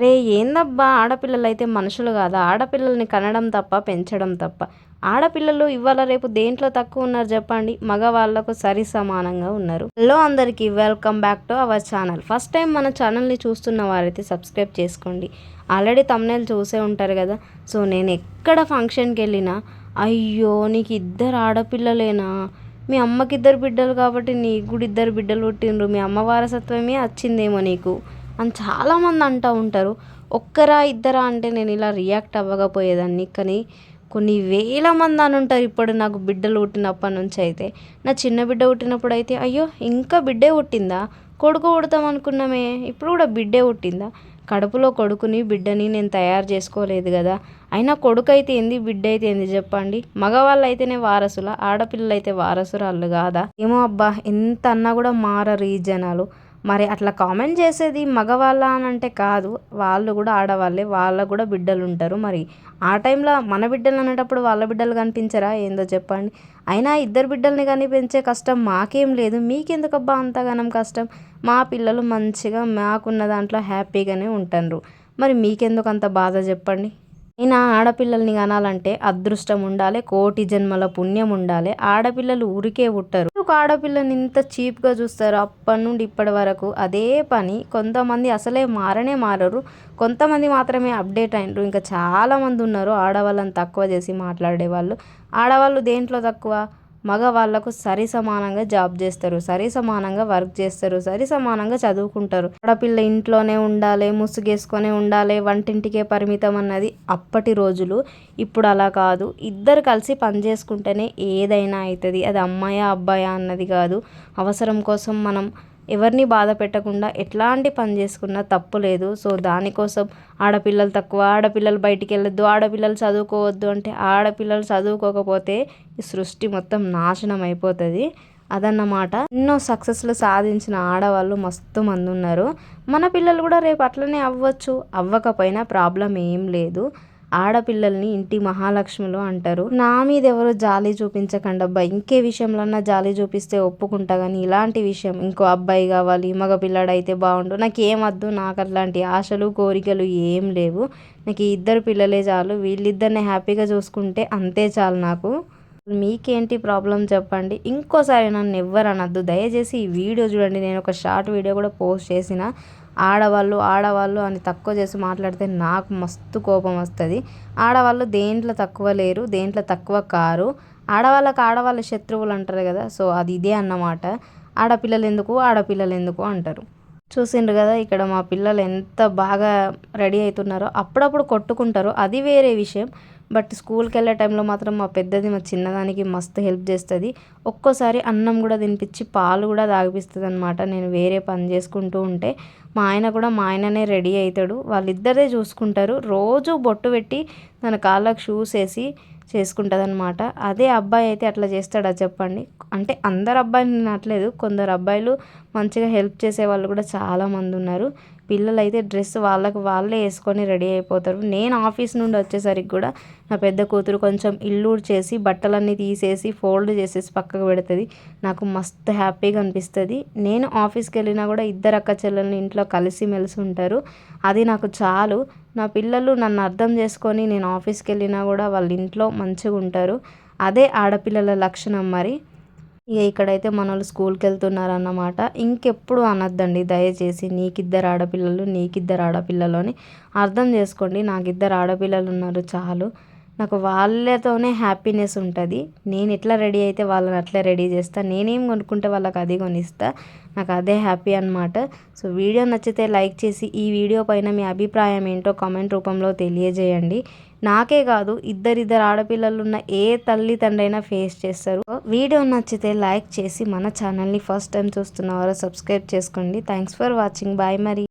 రే ఏందబ్బా ఆడపిల్లలైతే మనుషులు కాదా? ఆడపిల్లల్ని కనడం తప్ప, పెంచడం తప్ప. ఆడపిల్లలు ఇవాళ రేపు దేంట్లో తక్కువ ఉన్నారు చెప్పండి? మగవాళ్ళకు సరి సమానంగా ఉన్నారు. హలో అందరికీ, welcome back to our channel. First time మన ఛానల్ని చూస్తున్న వారైతే సబ్స్క్రైబ్ చేసుకోండి. ఆల్రెడీ తమ్నేల్ చూసే ఉంటారు కదా. సో నేను ఎక్కడ ఫంక్షన్కి వెళ్ళినా, అయ్యో నీకు ఇద్దరు ఆడపిల్లలేనా, మీ అమ్మకి ఇద్దరు బిడ్డలు కాబట్టి నీకు కూడా ఇద్దరు బిడ్డలు పుట్టిండ్రు, మీ అమ్మ వారసత్వమే వచ్చిందేమో నీకు అని చాలామంది అంటూ ఉంటారు. ఒక్కరా ఇద్దరా అంటే నేను ఇలా రియాక్ట్ అవ్వకపోయేదాన్ని, కానీ కొన్ని వేల మంది అని ఉంటారు. ఇప్పుడు నాకు బిడ్డలు పుట్టినప్పటి నుంచి అయితే, నా చిన్న బిడ్డ పుట్టినప్పుడు అయితే అయ్యో ఇంకా బిడ్డే పుట్టిందా, కొడుకు పుడతాం అనుకున్నామే ఇప్పుడు కూడా బిడ్డే పుట్టిందా. కడుపులో కొడుకుని బిడ్డని నేను తయారు చేసుకోలేదు కదా. అయినా కొడుకు అయితే ఏంది, బిడ్డ అయితే ఏంది చెప్పండి. మగవాళ్ళు అయితేనే వారసుల, ఆడపిల్లలు అయితే వారసురాళ్ళు కాదా? ఏమో అబ్బా, ఎంత అన్నా కూడా మారరు ఈ జనాలు. మరి అట్లా కామెంట్ చేసేది మగవాళ్ళ అని అంటే కాదు, వాళ్ళు కూడా ఆడవాళ్ళే, వాళ్ళకు కూడా బిడ్డలు ఉంటారు. మరి ఆ టైంలో మన బిడ్డలు అనేటప్పుడు వాళ్ళ బిడ్డలు కనిపించరా ఏందో చెప్పండి. అయినా ఇద్దరు బిడ్డల్ని కానీ పెంచే కష్టం మాకేం లేదు, మీకెందుకబ్బా అంతగానం కష్టం? మా పిల్లలు మంచిగా మాకున్న దాంట్లో హ్యాపీగానే ఉంటారు, మరి మీకెందుకు అంత బాధ చెప్పండి. అయినా ఆడపిల్లల్ని కనాలంటే అదృష్టం ఉండాలి, కోటి జన్మల పుణ్యం ఉండాలి. ఆడపిల్లలు ఊరికే పుట్టరు. ఒక ఆడపిల్లని ఇంత చీప్గా చూస్తారు అప్పటి నుండి ఇప్పటి వరకు అదే పని. కొంతమంది అసలే మారనే మారరు, కొంతమంది మాత్రమే అప్డేట్ అయినరు. ఇంకా చాలామంది ఉన్నారు ఆడవాళ్ళని తక్కువ చేసి మాట్లాడే వాళ్ళు. ఆడవాళ్ళు దేంట్లో తక్కువ? మగవాళ్ళకు సరి సమానంగా జాబ్ చేస్తారు, సరి సమానంగా వర్క్ చేస్తారు, సరి సమానంగా చదువుకుంటారు. ఆడపిల్ల ఇంట్లోనే ఉండాలి, ముసుగేసుకొనే ఉండాలి, వంటింటికే పరిమితం అన్నది అప్పటి రోజులు. ఇప్పుడు అలా కాదు, ఇద్దరు కలిసి పని చేసుకుంటేనే ఏదైనా అవుతుంది. అది అమ్మాయా అబ్బాయా అన్నది కాదు. అవసరం కోసం మనం ఎవరిని బాధ పెట్టకుండా ఎట్లాంటి పని చేసుకున్నా తప్పు లేదు. సో దానికోసం ఆడపిల్లలు తక్కువ, ఆడపిల్లలు బయటికి వెళ్ళొద్దు, ఆడపిల్లలు చదువుకోవద్దు అంటే ఆడపిల్లలు చదువుకోకపోతే ఈ సృష్టి మొత్తం నాశనం అయిపోతుంది అదన్నమాట. ఎన్నో సక్సెస్లు సాధించిన ఆడవాళ్ళు మస్తు మంది ఉన్నారు. మన పిల్లలు కూడా రేపు అట్లనే అవ్వచ్చు, అవ్వకపోయినా ప్రాబ్లం ఏం లేదు. ఆడపిల్లల్ని ఇంటి మహాలక్ష్ములు అంటారు. నా మీద ఎవరు జాలి చూపించకండి అబ్బాయి, ఇంకే విషయంలో జాలి చూపిస్తే ఒప్పుకుంటా, కానీ ఇలాంటి విషయం ఇంకో అబ్బాయి కావాలి, మగ పిల్లాడు అయితే బాగుండు, నాకేం వద్దు, నాకు అట్లాంటి ఆశలు కోరికలు ఏం లేవు. నాకు ఇద్దరు పిల్లలే చాలు, వీళ్ళిద్దరిని హ్యాపీగా చూసుకుంటే అంతే చాలు నాకు. మీకేంటి ప్రాబ్లం చెప్పండి. ఇంకోసారి నన్ను ఎవ్వరు అనద్దు దయచేసి. ఈ వీడియో చూడండి, నేను ఒక షార్ట్ వీడియో కూడా పోస్ట్ చేసిన. ఆడవాళ్ళు ఆడవాళ్ళు అని తక్కువ చేసి మాట్లాడితే నాకు మస్తు కోపం వస్తుంది. ఆడవాళ్ళు దేంట్లో తక్కువ లేరు, దేంట్లో తక్కువ కారు. ఆడవాళ్ళకు ఆడవాళ్ళ శత్రువులు అంటారు కదా, సో అది ఇదే అన్నమాట. ఆడపిల్లలు ఎందుకు అంటారు. చూసిండ్రు కదా ఇక్కడ మా పిల్లలు ఎంత బాగా రెడీ అవుతున్నారో. అప్పుడప్పుడు కొట్టుకుంటారు, అది వేరే విషయం. బట్ స్కూల్కి వెళ్ళే టైంలో మాత్రం మా పెద్దది మా చిన్నదానికి మస్తు హెల్ప్ చేస్తుంది. ఒక్కోసారి అన్నం కూడా తినిపించి పాలు కూడా తాగిపిస్తుంది అనమాట. నేను వేరే పని చేసుకుంటూ ఉంటే మా ఆయననే రెడీ అవుతాడు, వాళ్ళిద్దరే చూసుకుంటారు. రోజు బొట్టు పెట్టి తన కాళ్ళకు షూస్ వేసి చేసుకుంటుంది అనమాట. అదే అబ్బాయి అయితే అట్లా చేస్తాడా చెప్పండి. అంటే అందరు అబ్బాయిలు నేను అనట్లేదు, కొందరు అబ్బాయిలు మంచిగా హెల్ప్ చేసే వాళ్ళు కూడా చాలామంది ఉన్నారు. పిల్లలు అయితే డ్రెస్ వాళ్ళే వేసుకొని రెడీ అయిపోతారు. నేను ఆఫీస్ నుండి వచ్చేసరికి కూడా నా పెద్ద కూతురు కొంచెం ఇల్లు చేసి బట్టలన్నీ తీసేసి ఫోల్డ్ చేసేసి పక్కకు పెడుతుంది. నాకు మస్తు హ్యాపీగా అనిపిస్తుంది. నేను ఆఫీస్కి వెళ్ళినా కూడా ఇద్దరు అక్క చెల్లెల్ని ఇంట్లో కలిసి మెలిసి ఉంటారు, అది నాకు చాలు. నా పిల్లలు నన్ను అర్థం చేసుకొని నేను ఆఫీస్కి వెళ్ళినా కూడా వాళ్ళ ఇంట్లో మంచిగా ఉంటారు, అదే ఆడపిల్లల లక్షణం. మరి ఇక ఇక్కడైతే మన వాళ్ళు స్కూల్కి వెళ్తున్నారు అన్నమాట. ఇంకెప్పుడు అనొద్దండి దయచేసి, నీకిద్దరు ఆడపిల్లలు అని అర్థం చేసుకోండి. నాకు ఇద్దరు ఆడపిల్లలు ఉన్నారు చాలు, నాకు వాళ్ళతోనే హ్యాపీనెస్ ఉంటుంది. నేను ఎట్లా రెడీ అయితే వాళ్ళని అట్లా రెడీ చేస్తాను, నేనేం కొనుక్కుంటే వాళ్ళకి అది కొనిస్తా, నాకు అదే హ్యాపీ అనమాట. సో వీడియో నచ్చితే లైక్ చేసి ఈ వీడియో పైన మీ అభిప్రాయం ఏంటో కామెంట్ రూపంలో తెలియజేయండి. నాకే కాదు, ఇద్దరు ఆడపిల్లలు ఉన్న ఏ తల్లి తండ్రి అయినా ఫేస్ చేస్తారు. వీడియో నచ్చితే లైక్ చేసి మన ఛానల్ని ఫస్ట్ టైం చూస్తున్నవారు సబ్స్క్రైబ్ చేసుకోండి. Thanks for watching. బాయ్ మరి.